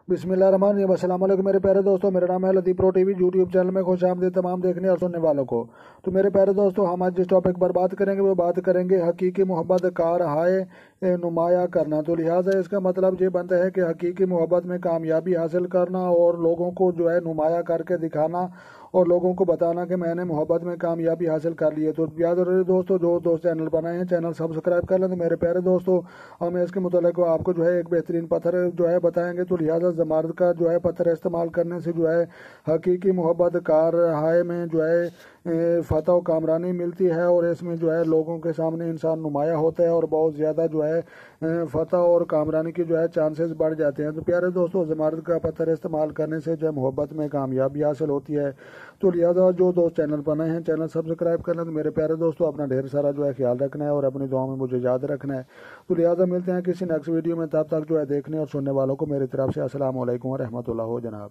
बिस्मिल्लाहिर्रहमानिर्रहीम। अस्सलाम वालेकुम मेरे प्यारे दोस्तों, मेरा नाम है लतीफ़ प्रो टीवी यूट्यूब चैनल में खुश आमदीद तमाम देखने और सुनने वालों को। तो मेरे प्यारे दोस्तों, हम आज जिस टॉपिक पर बात करेंगे वो बात करेंगे हकीकी मोहब्बत का हाय नुमाया करना। तो लिहाजा इसका मतलब ये बनता है कि हकीकी मोहब्बत में कामयाबी हासिल करना और लोगों को जो है नुमाया करके दिखाना और लोगों को बताना कि मैंने मोहब्बत में कामयाबी हासिल कर ली है। तो याद रहे दोस्तों, जो दोस्त चैनल बनाए हैं चैनल सब्सक्राइब कर लें। तो मेरे प्यारे दोस्तों, हम इसके मुतालिक आपको जो है एक बेहतरीन पत्थर जो है बताएंगे। तो लिहाजा ज़मारत का जो है पत्थर इस्तेमाल करने से जो है हकीकी मोहब्बत कार हाय में जो है फतह व कामरानी मिलती है और इसमें जो है लोगों के सामने इंसान नुमाया होता है और बहुत ज़्यादा जो है फतह और कामरानी की जो है चांसेस बढ़ जाते हैं। तो प्यारे दोस्तों, ज़मारत का पत्थर इस्तेमाल करने से जो है मोहब्बत में कामयाबी हासिल होती है। तो लिहाजा जो दोस्त चैनल बनाए हैं चैनल सब्सक्राइब कर लें। तो मेरे प्यारे दोस्तों, अपना ढेर सारा जो है ख्याल रखना है और अपनी दुआ में मुझे याद रखना है। तो लिहाजा मिलते हैं किसी नेक्स्ट वीडियो में, तब तक जो है देखने और सुनने वालों को मेरी तरफ से अस्सलाम वालेकुम व रहमतुल्लाह हो जनाब।